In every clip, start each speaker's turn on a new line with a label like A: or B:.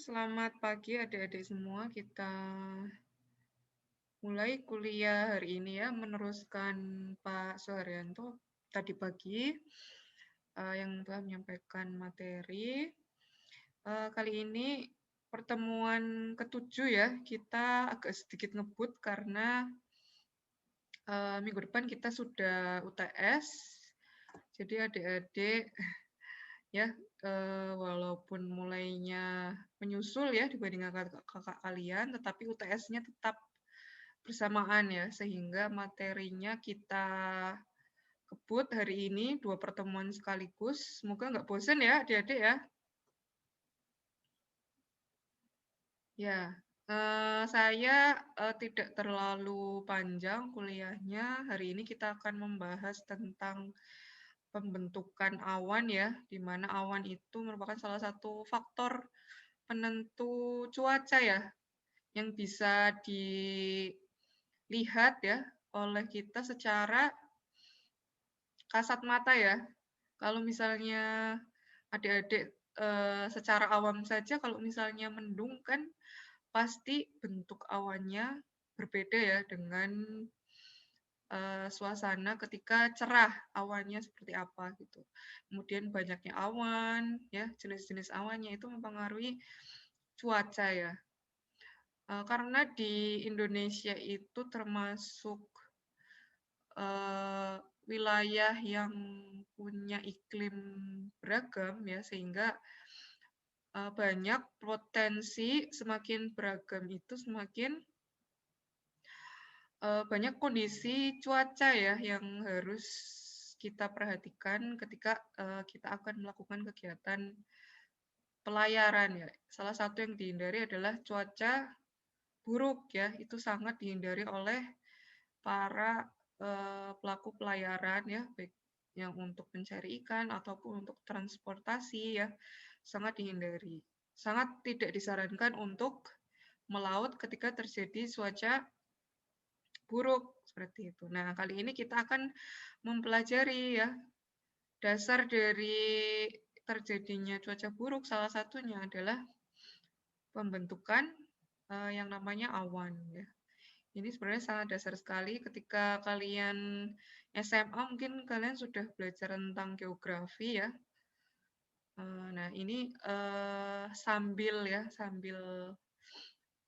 A: selamat pagi adik-adik semua. Kita mulai kuliah hari ini ya, meneruskan Pak Suharyanto tadi pagi yang telah menyampaikan materi. Kali ini pertemuan ketujuh ya, kita agak sedikit ngebut karena minggu depan kita sudah UTS. Jadi adik-adik ya, walaupun mulainya menyusul ya dibandingkan kakak kalian, tetapi UTS-nya tetap bersamaan ya, sehingga materinya kita kebut hari ini 2 pertemuan sekaligus. Semoga nggak bosan ya adik-adik ya. Ya, saya tidak terlalu panjang kuliahnya. Hari ini kita akan membahas tentang pembentukan awan ya, di mana awan itu merupakan salah satu faktor penentu cuaca ya, yang bisa dilihat ya oleh kita secara kasat mata ya. Kalau misalnya adik-adik secara awam saja, kalau misalnya mendung kan pasti bentuk awannya berbeda ya dengan suasana ketika cerah, awannya seperti apa gitu. Kemudian banyaknya awan, ya jenis-jenis awannya itu mempengaruhi cuaca ya. Karena di Indonesia itu termasuk wilayah yang punya iklim beragam ya, sehingga banyak potensi semakin beragam itu semakin banyak kondisi cuaca ya yang harus kita perhatikan ketika kita akan melakukan kegiatan pelayaran ya. Salah satu yang dihindari adalah cuaca buruk ya, itu sangat dihindari oleh para pelaku pelayaran ya, baik yang untuk mencari ikan ataupun untuk transportasi ya, sangat dihindari. Sangat tidak disarankan untuk melaut ketika terjadi cuaca buruk seperti itu. Nah, kali ini kita akan mempelajari ya dasar dari terjadinya cuaca buruk. Salah satunya adalah pembentukan yang namanya awan ya. Ini sebenarnya sangat dasar sekali. Ketika kalian SMA mungkin kalian sudah belajar tentang geografi ya. Nah ini sambil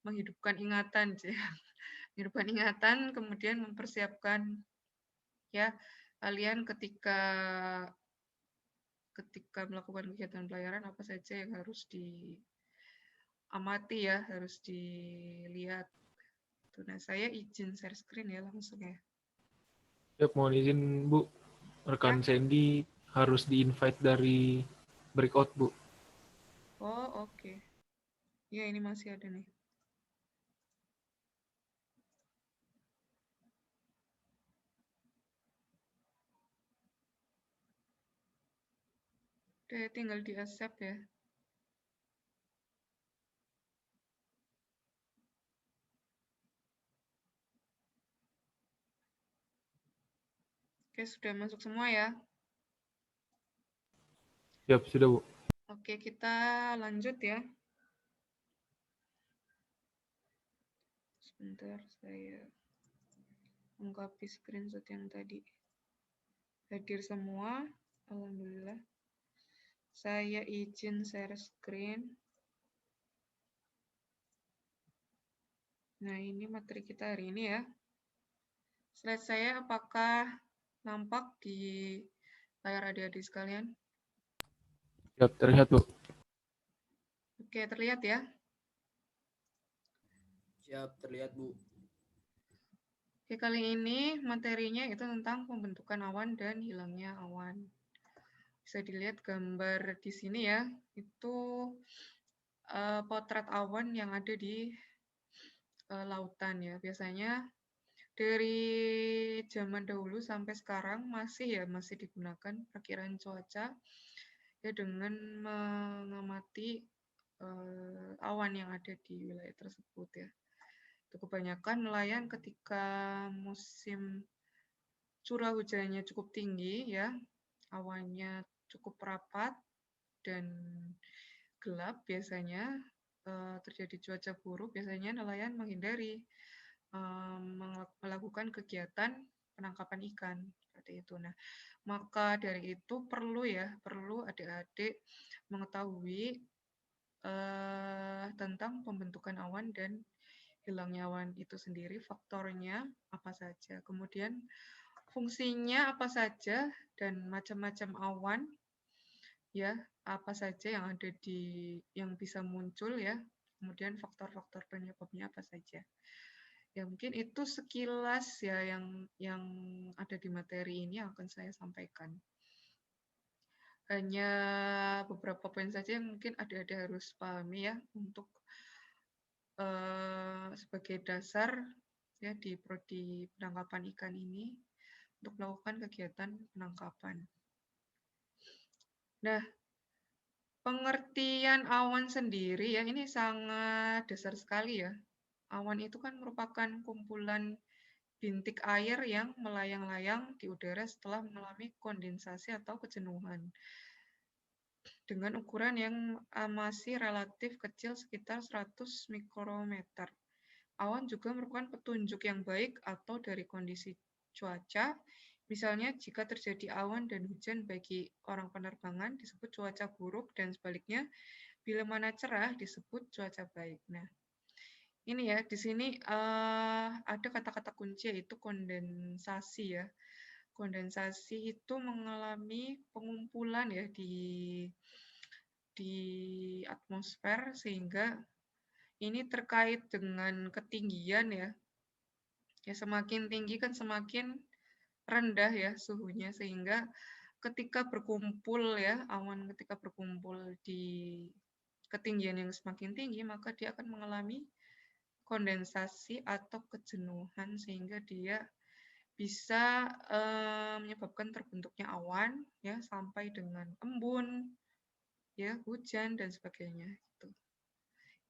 A: menghidupkan ingatan, menghidupkan ingatan, kemudian mempersiapkan ya kalian ketika melakukan kegiatan pelayaran apa saja yang harus diamati ya, harus dilihat. Nah, saya izin share screen ya langsung ya.
B: Ya, mohon izin Bu, rekan
A: Ya.
B: Sandy harus di-invite dari breakout Bu.
A: Oh, oke. Ya, ini masih ada nih. Oke, tinggal di accept ya. Oke, sudah masuk semua ya.
B: Siap, sudah Bu.
A: Oke, kita lanjut ya. Sebentar, saya mengcopy screenshot yang tadi. Hadir semua, alhamdulillah. Saya izin share screen. Nah, ini materi kita hari ini ya. Slide saya apakah nampak di layar adik-adik sekalian?
B: Siap, terlihat Bu.
A: Oke, terlihat ya.
C: Siap, terlihat Bu.
A: Oke, kali ini materinya itu tentang pembentukan awan dan hilangnya awan. Bisa dilihat gambar di sini ya, itu potret awan yang ada di lautan ya. Biasanya dari zaman dahulu sampai sekarang masih digunakan perkiraan cuaca ya dengan mengamati awan yang ada di wilayah tersebut ya. Itu kebanyakan nelayan ketika musim curah hujannya cukup tinggi ya, awannya cukup rapat dan gelap biasanya, terjadi cuaca buruk, biasanya nelayan menghindari melakukan kegiatan penangkapan ikan seperti itu. Nah, maka dari itu perlu adik-adik mengetahui tentang pembentukan awan dan hilangnya awan itu sendiri, faktornya apa saja, kemudian fungsinya apa saja, dan macam-macam awan ya, apa saja yang ada yang bisa muncul ya, kemudian faktor-faktor penyebabnya apa saja. Ya mungkin itu sekilas ya yang ada di materi ini yang akan saya sampaikan. Hanya beberapa poin saja yang mungkin adik-adik harus pahami ya untuk sebagai dasar ya di prodi penangkapan ikan ini untuk melakukan kegiatan penangkapan. Nah, pengertian awan sendiri ya ini sangat dasar sekali ya. Awan itu kan merupakan kumpulan bintik air yang melayang-layang di udara setelah mengalami kondensasi atau kejenuhan. Dengan ukuran yang masih relatif kecil sekitar 100 mikrometer. Awan juga merupakan petunjuk yang baik atau dari kondisi cuaca. Misalnya jika terjadi awan dan hujan bagi orang penerbangan disebut cuaca buruk dan sebaliknya bila mana cerah disebut cuaca baik. Nah, ini ya di sini ada kata-kata kunci yaitu kondensasi ya. Kondensasi itu mengalami pengumpulan ya di atmosfer sehingga ini terkait dengan ketinggian ya. Ya semakin tinggi kan semakin rendah ya suhunya sehingga ketika berkumpul ya awan ketika berkumpul di ketinggian yang semakin tinggi maka dia akan mengalami kondensasi atau kejenuhan sehingga dia bisa menyebabkan terbentuknya awan ya sampai dengan embun ya hujan dan sebagainya gitu.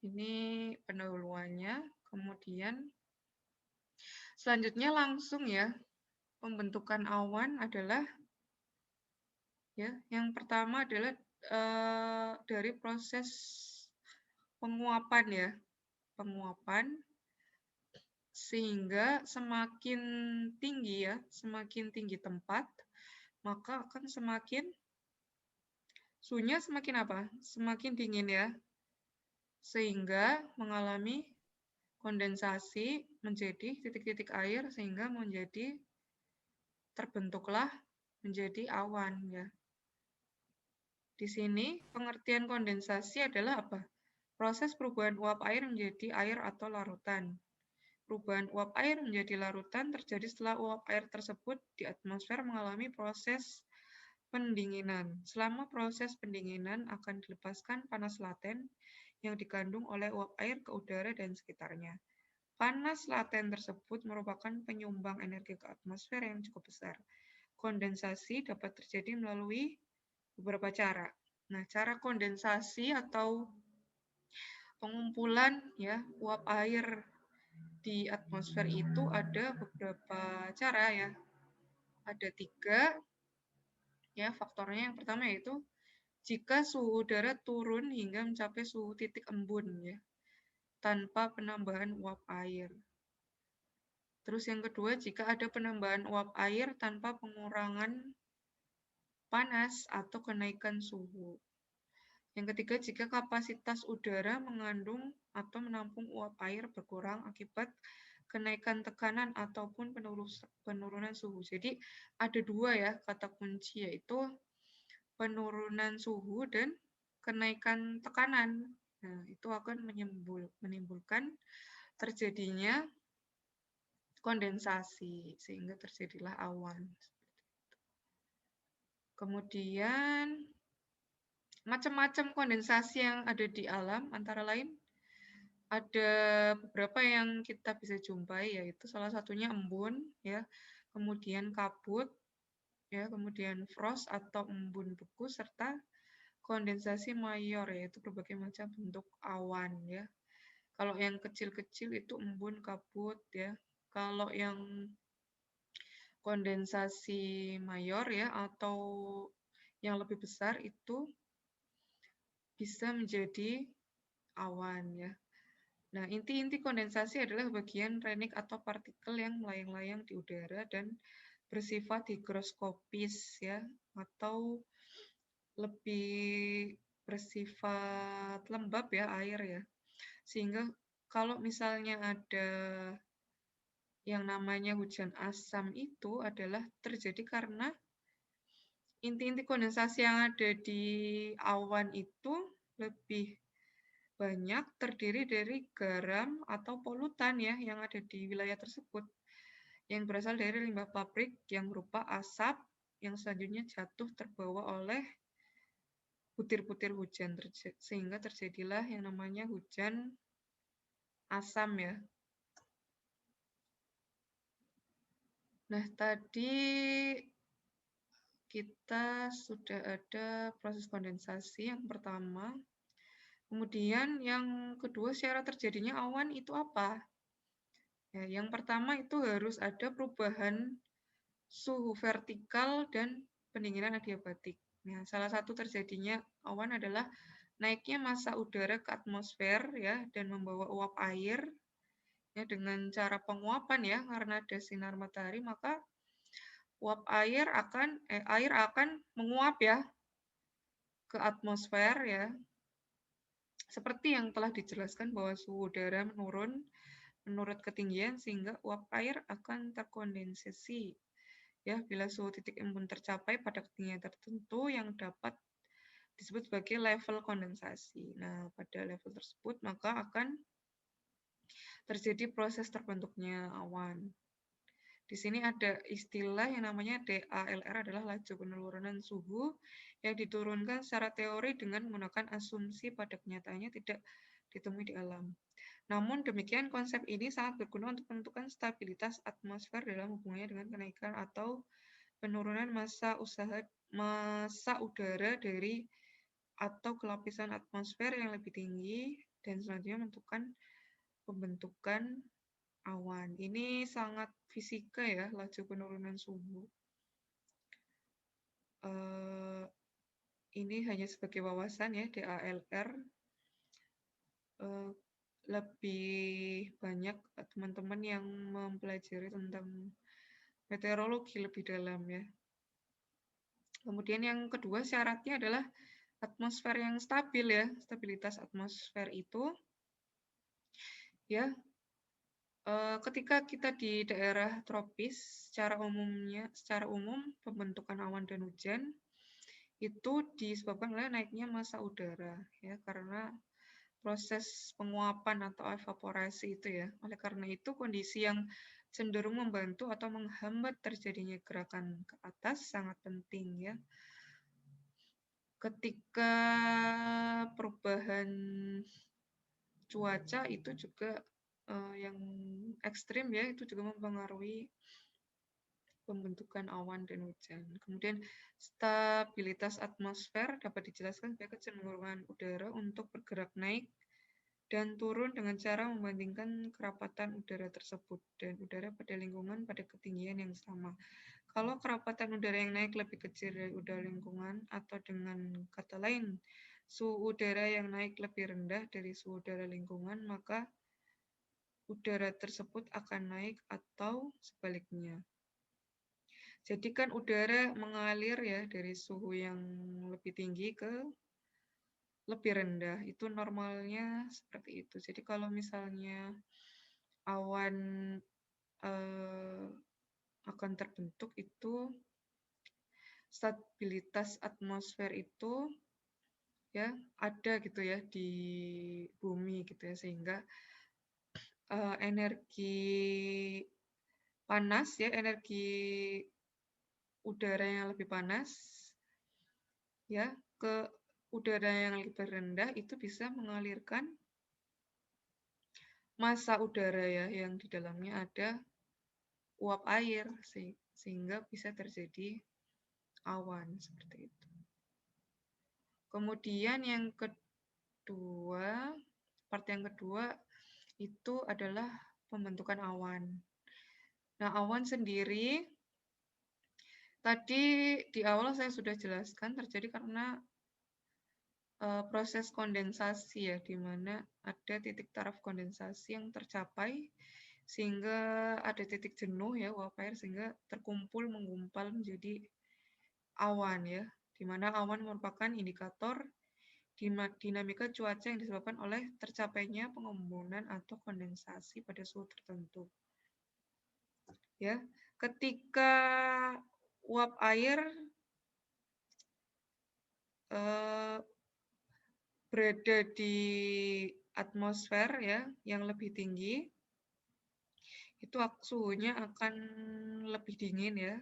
A: Ini pendahuluannya, kemudian selanjutnya langsung ya pembentukan awan adalah ya yang pertama adalah dari proses penguapan ya penguapan sehingga semakin tinggi tempat maka akan semakin suhunya semakin apa? Semakin dingin ya. Sehingga mengalami kondensasi menjadi titik-titik air sehingga terbentuklah menjadi awan ya. Di sini pengertian kondensasi adalah apa? Proses perubahan uap air menjadi air atau larutan. Perubahan uap air menjadi larutan terjadi setelah uap air tersebut di atmosfer mengalami proses pendinginan. Selama proses pendinginan akan dilepaskan panas laten yang dikandung oleh uap air ke udara dan sekitarnya. Panas laten tersebut merupakan penyumbang energi ke atmosfer yang cukup besar. Kondensasi dapat terjadi melalui beberapa cara. Nah, cara kondensasi atau pengumpulan ya uap air di atmosfer itu ada beberapa cara ya. Ada 3 ya faktornya. Yang pertama yaitu jika suhu udara turun hingga mencapai suhu titik embun ya tanpa penambahan uap air. Terus yang kedua, jika ada penambahan uap air tanpa pengurangan panas atau kenaikan suhu. Yang ketiga, jika kapasitas udara mengandung atau menampung uap air berkurang akibat kenaikan tekanan ataupun penurunan suhu. Jadi ada 2 ya kata kunci yaitu penurunan suhu dan kenaikan tekanan. Nah, itu akan menimbulkan terjadinya kondensasi sehingga terjadilah awan. Kemudian macam-macam kondensasi yang ada di alam antara lain ada beberapa yang kita bisa jumpai yaitu salah satunya embun ya, kemudian kabut ya, kemudian frost atau embun beku serta kondensasi mayor yaitu berbagai macam bentuk awan ya. Kalau yang kecil-kecil itu embun, kabut ya. Kalau yang kondensasi mayor ya atau yang lebih besar itu bisa menjadi awan ya. Nah, inti-inti kondensasi adalah bagian renik atau partikel yang melayang-layang di udara dan bersifat higroskopis ya, atau lebih bersifat lembab ya, air ya. Sehingga kalau misalnya ada yang namanya hujan asam itu adalah terjadi karena inti-inti kondensasi yang ada di awan itu lebih banyak terdiri dari garam atau polutan ya yang ada di wilayah tersebut yang berasal dari limbah pabrik yang berupa asap yang selanjutnya jatuh terbawa oleh butir-butir hujan sehingga terjadilah yang namanya hujan asam ya. Nah, tadi kita sudah ada proses kondensasi yang pertama. Kemudian yang kedua, secara terjadinya awan itu apa? Ya, yang pertama itu harus ada perubahan suhu vertikal dan pendinginan adiabatik. Nah, salah satu terjadinya awan adalah naiknya massa udara ke atmosfer ya dan membawa uap air ya dengan cara penguapan ya karena ada sinar matahari maka uap air akan menguap ya ke atmosfer ya. Seperti yang telah dijelaskan bahwa suhu udara menurun menurut ketinggian sehingga uap air akan terkondensasi ya bila suhu titik embun tercapai pada ketinggian tertentu yang dapat disebut sebagai level kondensasi. Nah, pada level tersebut maka akan terjadi proses terbentuknya awan. Di sini ada istilah yang namanya DALR adalah laju penurunan suhu yang diturunkan secara teori dengan menggunakan asumsi pada kenyataannya tidak ditemui di alam. Namun demikian konsep ini sangat berguna untuk menentukan stabilitas atmosfer dalam hubungannya dengan kenaikan atau penurunan massa udara dari atau ke lapisan atmosfer yang lebih tinggi dan selanjutnya menentukan pembentukan awan. Ini sangat fisika ya, laju penurunan suhu. Ini hanya sebagai wawasan ya, DALR. Lebih banyak teman-teman yang mempelajari tentang meteorologi lebih dalam ya. Kemudian yang kedua syaratnya adalah atmosfer yang stabil ya. Stabilitas atmosfer itu ya ketika kita di daerah tropis secara umum pembentukan awan dan hujan itu disebabkan oleh naiknya massa udara ya karena proses penguapan atau evaporasi itu ya. Oleh karena itu kondisi yang cenderung membantu atau menghambat terjadinya gerakan ke atas sangat penting ya. Ketika perubahan cuaca itu juga yang ekstrim ya itu juga mempengaruhi pembentukan awan dan hujan. Kemudian stabilitas atmosfer dapat dijelaskan sebagai kecenderungan udara untuk bergerak naik dan turun dengan cara membandingkan kerapatan udara tersebut dan udara pada lingkungan pada ketinggian yang sama. Kalau kerapatan udara yang naik lebih kecil dari udara lingkungan atau dengan kata lain suhu udara yang naik lebih rendah dari suhu udara lingkungan, maka udara tersebut akan naik atau sebaliknya. Jadi kan udara mengalir ya dari suhu yang lebih tinggi ke lebih rendah. Itu normalnya seperti itu. Jadi kalau misalnya awan akan terbentuk itu stabilitas atmosfer itu ya ada gitu ya di bumi gitu ya sehingga energi panas ya energi udara yang lebih panas ya ke udara yang lebih rendah itu bisa mengalirkan massa udara ya yang di dalamnya ada uap air sehingga bisa terjadi awan seperti itu. Kemudian yang kedua, part yang kedua itu adalah pembentukan awan. Nah, awan sendiri tadi di awal saya sudah jelaskan terjadi karena proses kondensasi ya, di mana ada titik taraf kondensasi yang tercapai sehingga ada titik jenuh ya uap air sehingga terkumpul menggumpal menjadi awan ya, di mana awan merupakan indikator dinamika cuaca yang disebabkan oleh tercapainya pengumpulan atau kondensasi pada suhu tertentu. Ya, ketika uap air berada di atmosfer ya yang lebih tinggi, itu suhunya akan lebih dingin ya,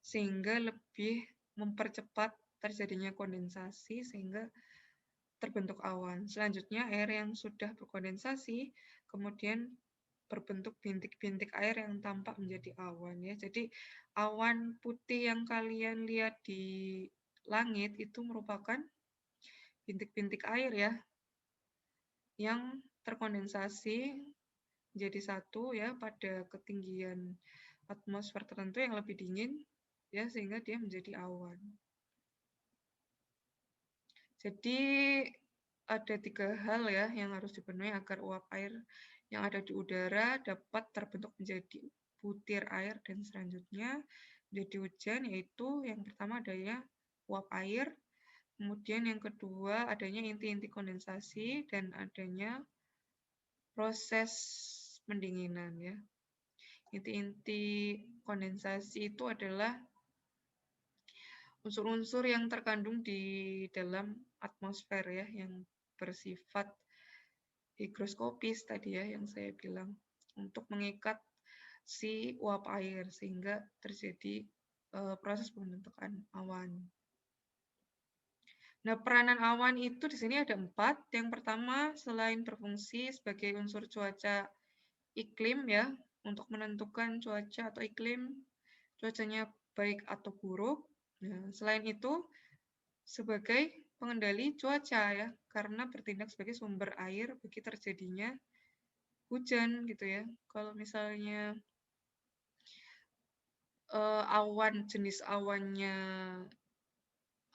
A: sehingga lebih mempercepat terjadinya kondensasi sehingga terbentuk awan. Selanjutnya air yang sudah berkondensasi kemudian berbentuk bintik-bintik air yang tampak menjadi awan ya. Jadi awan putih yang kalian lihat di langit itu merupakan bintik-bintik air ya yang terkondensasi menjadi satu ya pada ketinggian atmosfer tertentu yang lebih dingin ya sehingga dia menjadi awan. Jadi ada 3 hal ya yang harus dipenuhi agar uap air yang ada di udara dapat terbentuk menjadi butir air dan selanjutnya menjadi hujan, yaitu yang pertama adanya uap air, kemudian yang kedua adanya inti-inti kondensasi dan adanya proses pendinginan ya. Inti-inti kondensasi itu adalah unsur-unsur yang terkandung di dalam atmosfer ya, yang bersifat higroskopis tadi ya yang saya bilang, untuk mengikat si uap air sehingga terjadi proses pembentukan awan. Nah, peranan awan itu di sini ada 4. Yang pertama, selain berfungsi sebagai unsur cuaca iklim ya, untuk menentukan cuaca atau iklim, cuacanya baik atau buruk. Nah, selain itu, sebagai pengendali cuaca ya, karena bertindak sebagai sumber air bagi terjadinya hujan gitu ya. Kalau misalnya awan jenis awannya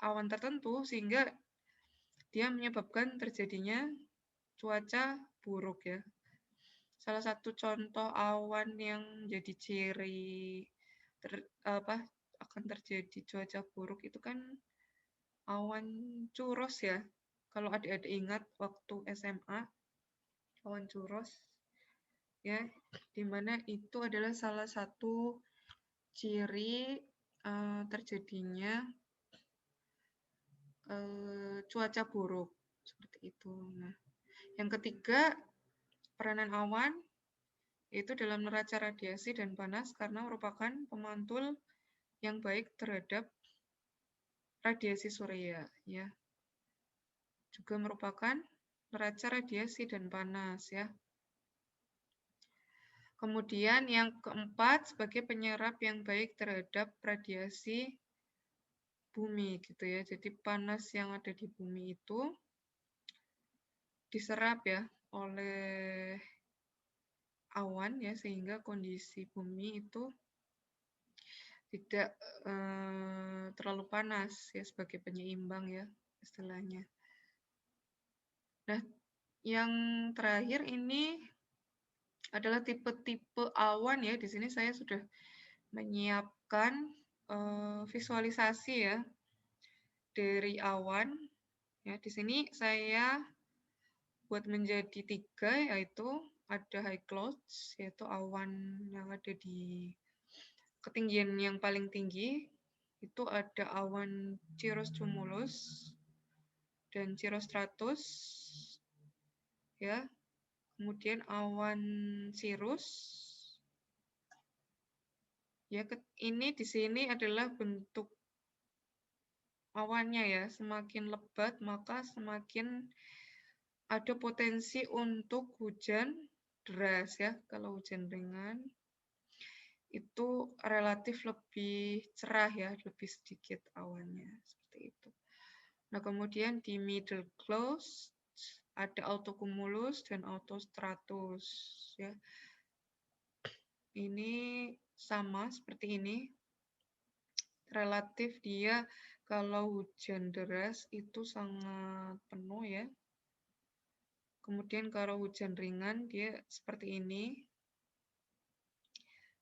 A: awan tertentu sehingga dia menyebabkan terjadinya cuaca buruk ya. Salah satu contoh awan yang jadi ciri akan terjadi cuaca buruk itu kan awan curos ya. Kalau adik-adik ingat waktu SMA, awan curos ya, dimana itu adalah salah satu ciri terjadinya cuaca buruk seperti itu. Nah, yang ketiga peranan awan itu dalam neraca radiasi dan panas karena merupakan pemantul yang baik terhadap radiasi surya ya. Juga merupakan neraca radiasi dan panas ya. Kemudian yang keempat sebagai penyerap yang baik terhadap radiasi bumi gitu ya. Jadi panas yang ada di bumi itu diserap ya oleh awan ya sehingga kondisi bumi itu tidak terlalu panas ya sebagai penyeimbang ya istilahnya. Nah, yang terakhir ini adalah tipe-tipe awan ya. Di sini saya sudah menyiapkan visualisasi ya dari awan. Ya, di sini saya buat menjadi 3 yaitu ada high clouds yaitu awan yang ada di ketinggian yang paling tinggi. Itu ada awan cirrus cumulus dan cirrostratus ya. Kemudian awan cirrus ya, ini di sini adalah bentuk awannya ya, semakin lebat maka semakin ada potensi untuk hujan deras ya. Kalau hujan ringan itu relatif lebih cerah ya, lebih sedikit awannya seperti itu. Nah, kemudian di middle clouds ada autocumulus dan autostratus ya. Ini sama seperti ini. Relatif dia Kalau hujan deras itu sangat penuh ya. Kemudian kalau hujan ringan dia seperti ini,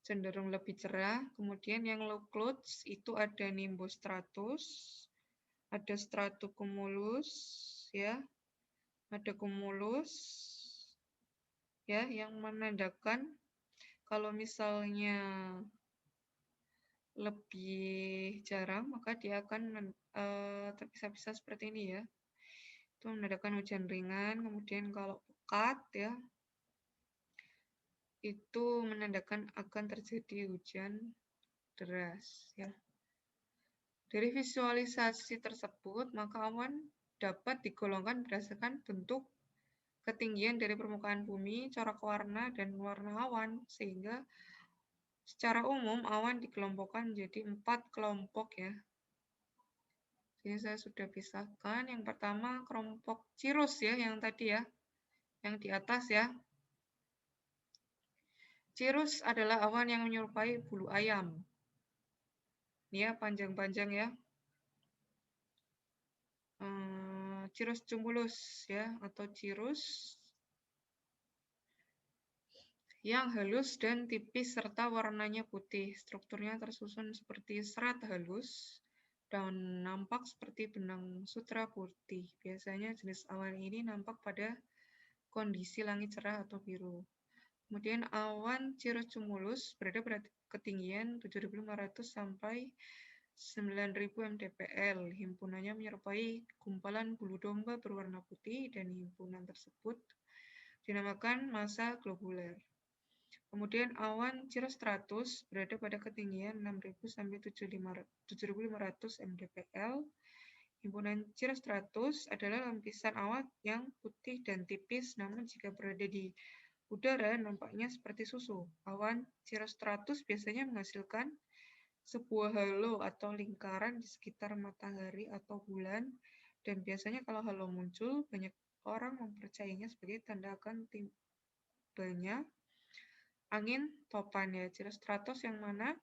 A: cenderung lebih cerah. Kemudian yang low clouds itu ada nimbostratus, ada stratocumulus, ya, ada cumulus, ya, yang menandakan kalau misalnya lebih jarang maka dia akan terpisah-pisah seperti ini ya. Itu menandakan hujan ringan. Kemudian kalau pekat ya, itu menandakan akan terjadi hujan deras ya. Dari visualisasi tersebut, maka awan dapat digolongkan berdasarkan bentuk, ketinggian dari permukaan bumi, corak warna, dan warna awan, sehingga secara umum awan dikelompokkan menjadi 4 kelompok ya. Jadi saya sudah pisahkan. Yang pertama kelompok cirrus ya, yang tadi ya, yang di atas ya. Cirrus adalah awan yang menyerupai bulu ayam. Ya, panjang-panjang ya. Cirrus cumulus ya, atau cirrus yang halus dan tipis serta warnanya putih. Strukturnya tersusun seperti serat halus dan nampak seperti benang sutra putih. Biasanya jenis awan ini nampak pada kondisi langit cerah atau biru. Kemudian awan cirrus cumulus berada pada ketinggian 7.500 sampai 9.000 mdpl. Himpunannya menyerupai gumpalan bulu domba berwarna putih dan himpunan tersebut dinamakan massa globuler. Kemudian awan cirrus stratus berada pada ketinggian 6.000 sampai 7.500 mdpl. Himpunan cirrus stratus adalah lapisan awan yang putih dan tipis, namun jika berada di udara nampaknya seperti susu. Awan cirrus stratus biasanya menghasilkan sebuah halo atau lingkaran di sekitar matahari atau bulan, dan biasanya kalau halo muncul, banyak orang mempercayainya sebagai tanda akan tibanya angin topan ya. Cirrus stratus yang mana?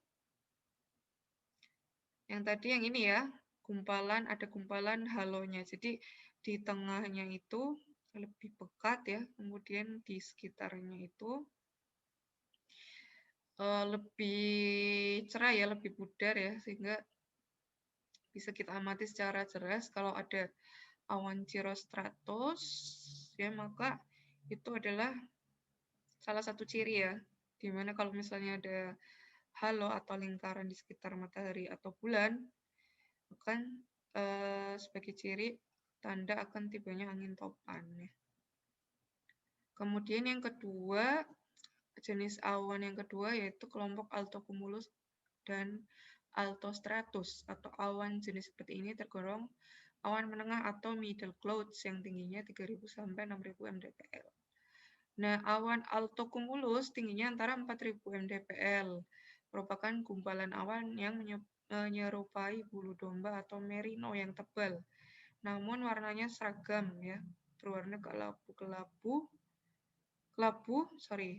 A: Yang tadi yang ini ya, gumpalan, ada gumpalan halonya. Jadi di tengahnya itu lebih pekat ya, kemudian di sekitarnya itu lebih cerah ya, lebih pudar ya, sehingga bisa kita amati secara jelas kalau ada awan cirrus stratus ya, maka itu adalah salah satu ciri ya, dimana kalau misalnya ada halo atau lingkaran di sekitar matahari atau bulan, akan sebagai ciri tanda akan tibanya angin topan ya. Kemudian yang kedua, jenis awan yang kedua yaitu kelompok altocumulus dan altostratus, atau awan jenis seperti ini tergolong awan menengah atau middle clouds yang tingginya 3.000 sampai 6.000 mdpl. Nah, awan altocumulus tingginya antara 4.000 mdpl, merupakan gumpalan awan yang menyerupai bulu domba atau merino yang tebal, namun warnanya seragam ya, berwarna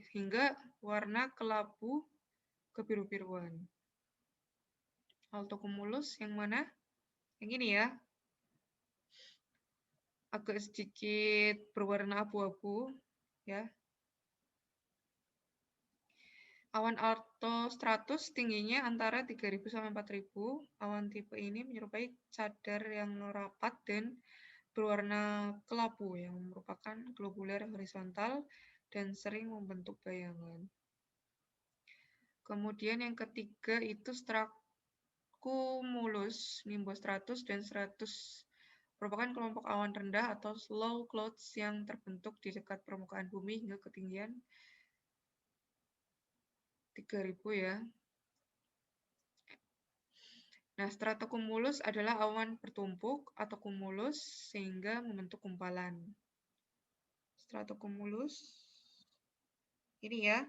A: hingga warna kelabu kebiru-biruan. Altocumulus yang mana? Yang ini ya, agak sedikit berwarna abu-abu ya. Awan altostratus tingginya antara 3.000 sampai 4.000. Awan tipe ini menyerupai cadar yang rapat dan berwarna kelabu yang merupakan globuler horizontal dan sering membentuk bayangan. Kemudian yang ketiga itu stratocumulus, nimbostratus, dan stratus merupakan kelompok awan rendah atau low clouds yang terbentuk di dekat permukaan bumi hingga ketinggian 3.000 ya. Nah, stratocumulus adalah awan bertumpuk atau cumulus sehingga membentuk gumpalan. Stratocumulus ini ya,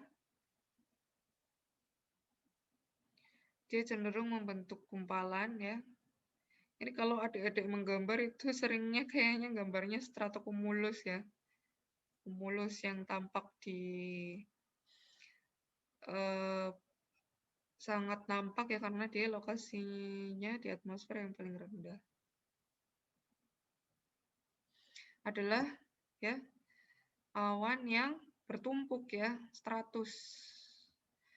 A: dia cenderung membentuk gumpalan ya. Ini kalau adik-adik menggambar itu seringnya kayaknya gambarnya stratocumulus ya. Cumulus yang tampak di sangat nampak ya karena dia lokasinya di atmosfer yang paling rendah. Adalah ya awan yang bertumpuk ya, stratus.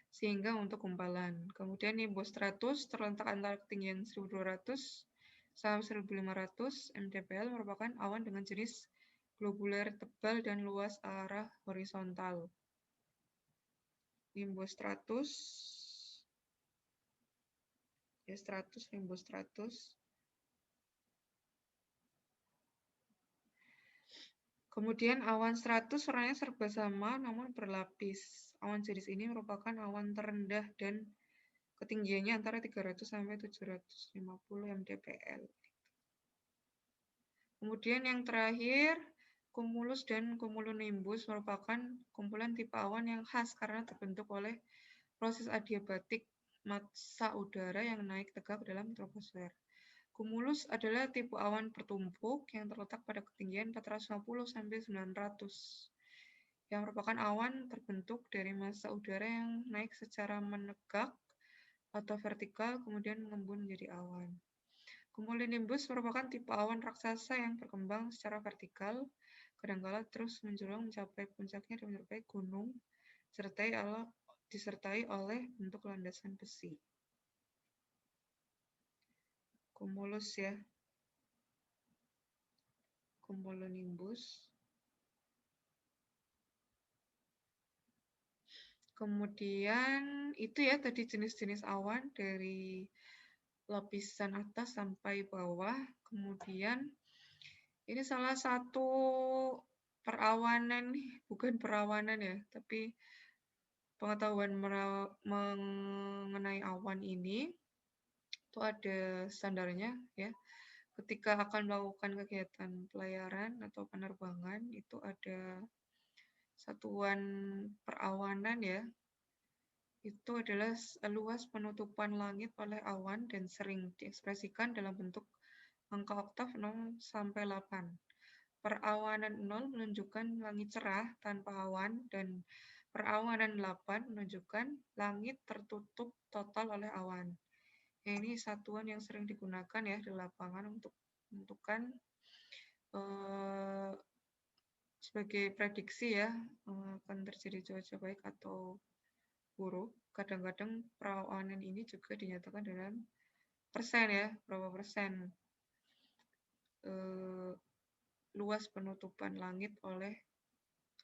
A: Sehingga untuk gumpalan. Kemudian nimbus stratus terletak antara ketinggian 1200 sampai 1500 mdpl merupakan awan dengan jenis globuler tebal dan luas arah horizontal. Nimbus stratus, ya stratus, nimbus stratus. Kemudian awan stratus warnanya serba sama namun berlapis. Awan jenis ini merupakan awan terendah dan ketinggiannya antara 300 sampai 750 mdpl. Kemudian yang terakhir, cumulus dan cumulonimbus merupakan kumpulan tipe awan yang khas karena terbentuk oleh proses adiabatik massa udara yang naik tegak dalam troposfer. Cumulus adalah tipe awan bertumpuk yang terletak pada ketinggian 450 sampai 900 yang merupakan awan terbentuk dari massa udara yang naik secara menegak atau vertikal kemudian mengembun menjadi awan. Cumulonimbus merupakan tipe awan raksasa yang berkembang secara vertikal, kadangkala terus menjulang mencapai puncaknya dan menyerupai gunung, disertai oleh bentuk landasan besi. Cumulus ya, cumulonimbus. Kemudian itu ya tadi jenis-jenis awan dari lapisan atas sampai bawah. Kemudian ini salah satu perawanan, bukan perawanan ya, tapi pengetahuan mengenai awan ini itu ada standarnya ya. Ketika akan melakukan kegiatan pelayaran atau penerbangan itu ada satuan perawanan ya. Itu adalah luas penutupan langit oleh awan dan sering diekspresikan dalam bentuk angka oktav 0 sampai 8. Perawanan 0 menunjukkan langit cerah tanpa awan dan perawanan 8 menunjukkan langit tertutup total oleh awan. Ya, ini satuan yang sering digunakan ya di lapangan untuk menentukan sebagai prediksi ya akan terjadi cuaca baik atau buruk. Kadang-kadang perawanan ini juga dinyatakan dengan persen ya, berapa persen luas penutupan langit oleh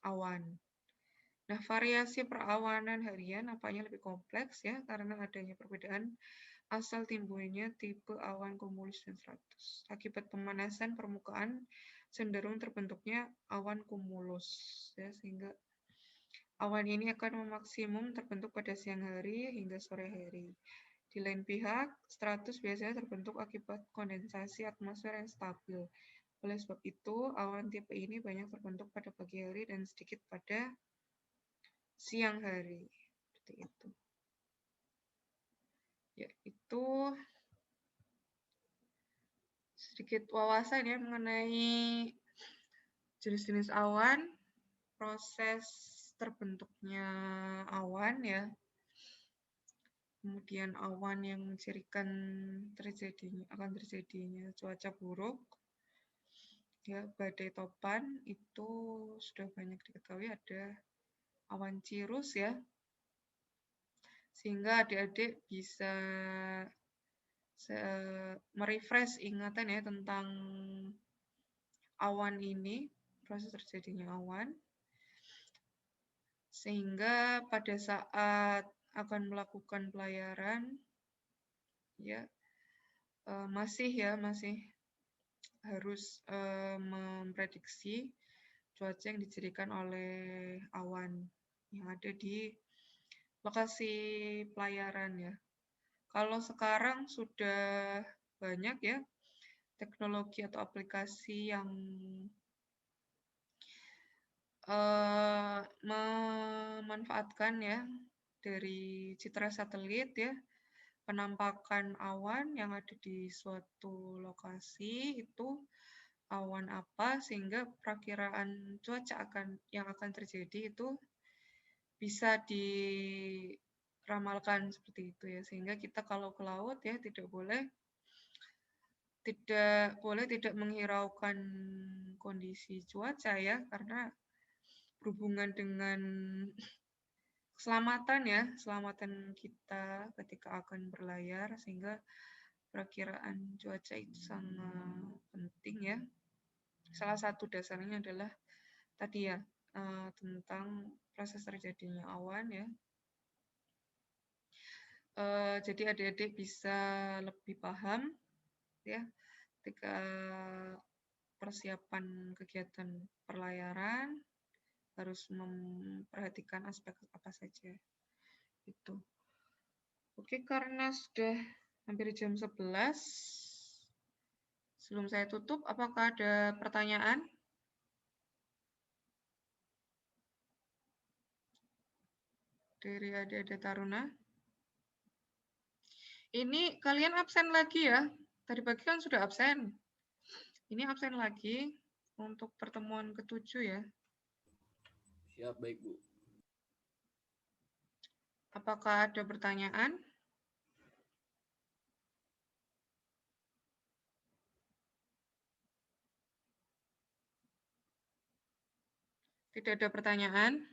A: awan. Nah, variasi perawanan harian nampaknya lebih kompleks ya karena adanya perbedaan asal timbulnya tipe awan cumulus dan stratus. Akibat pemanasan permukaan cenderung terbentuknya awan cumulus ya sehingga awan ini akan memaksimum terbentuk pada siang hari hingga sore hari. Di lain pihak, stratus biasanya terbentuk akibat kondensasi atmosfer yang stabil. Oleh sebab itu, awan tipe ini banyak terbentuk pada pagi hari dan sedikit pada siang hari. Seperti itu. Ya, itu sedikit wawasan ya mengenai jenis-jenis awan, proses terbentuknya awan ya. Kemudian awan yang mencirikan akan terjadinya cuaca buruk. Ya, badai topan itu sudah banyak diketahui ada awan cirrus ya. Sehingga adik-adik bisa merefresh ingatan ya tentang awan ini, proses terjadinya awan. Sehingga pada saat akan melakukan pelayaran ya masih harus memprediksi cuaca yang dicirikan oleh awan yang ada di lokasi pelayaran ya. Kalau sekarang sudah banyak ya teknologi atau aplikasi yang memanfaatkan ya dari citra satelit ya penampakan awan yang ada di suatu lokasi itu awan apa sehingga perakiraan cuaca yang akan terjadi itu bisa ramalkan seperti itu ya, sehingga kita kalau ke laut ya tidak boleh tidak menghiraukan kondisi cuaca ya, karena berhubungan dengan keselamatan kita ketika akan berlayar, sehingga perakiraan cuaca itu sangat penting ya. Salah satu dasarnya adalah tadi ya, tentang proses terjadinya awan ya. Jadi adik-adik bisa lebih paham ya ketika persiapan kegiatan perlayaran harus memperhatikan aspek apa saja itu. Oke, karena sudah hampir jam 11, sebelum saya tutup, apakah ada pertanyaan? Dari adik-adik Taruna. Ini kalian absen lagi ya? Tadi pagi kan sudah absen. Ini absen lagi untuk pertemuan ke-7 ya.
C: Siap, baik Bu.
A: Apakah ada pertanyaan? Tidak ada pertanyaan.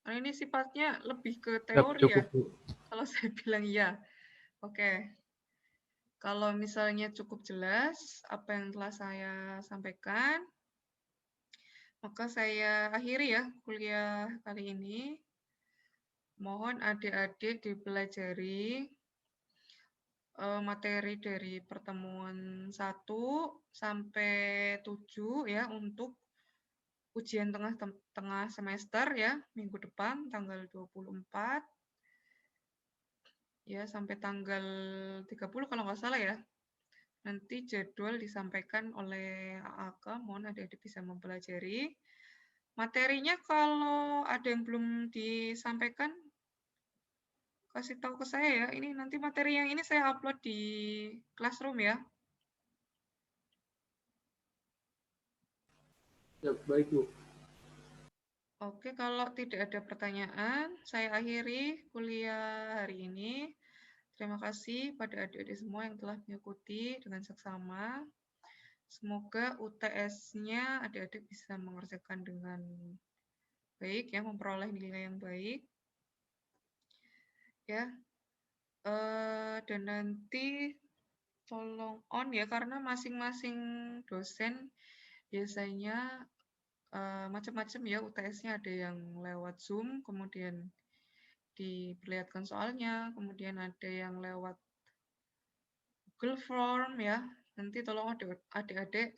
A: Nah, ini sifatnya lebih ke teori
B: cukup,
A: ya.
B: Bu.
A: Kalau saya bilang iya. Oke. Kalau misalnya cukup jelas apa yang telah saya sampaikan, maka saya akhiri ya kuliah kali ini. Mohon adik-adik dipelajari materi dari pertemuan 1 sampai 7 ya untuk ujian tengah semester ya, minggu depan tanggal 24 ya sampai tanggal 30 kalau nggak salah ya. Nanti jadwal disampaikan oleh AAK, mohon adik-adik bisa mempelajari. Materinya kalau ada yang belum disampaikan, kasih tahu ke saya ya. Ini nanti materi yang ini saya upload di Classroom ya.
B: Ya, baik, Bu.
A: Oke, kalau tidak ada pertanyaan, saya akhiri kuliah hari ini. Terima kasih pada adik-adik semua yang telah mengikuti dengan seksama. Semoga UTS-nya adik-adik bisa mengerjakan dengan baik ya, memperoleh nilai yang baik. Ya. Dan nanti tolong on ya, karena masing-masing dosen biasanya macam-macam ya UTS-nya, ada yang lewat Zoom, kemudian diperlihatkan soalnya, kemudian ada yang lewat Google Form ya. Nanti tolong adik-adik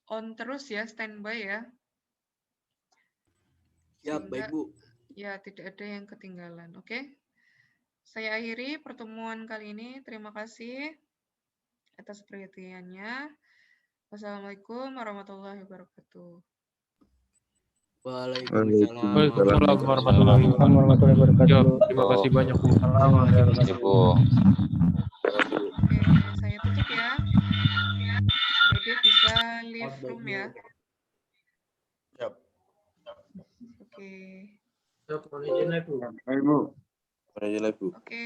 A: on terus ya, standby ya.
C: Siap, baik Bu.
A: Ya, tidak ada yang ketinggalan, oke? Saya akhiri pertemuan kali ini. Terima kasih atas perhatiannya. Wassalamualaikum warahmatullahi wabarakatuh.
C: Waalaikumsalam
B: warahmatullahi wabarakatuh. Ya, terima kasih banyak, Bu.
D: Ibu.
A: Oke, saya tutup ya. Jadi bisa leave room ya.
C: Siap.
A: Oke.
B: Siap, mohon izin, Bu.
D: Baik, Bu.
A: Oke.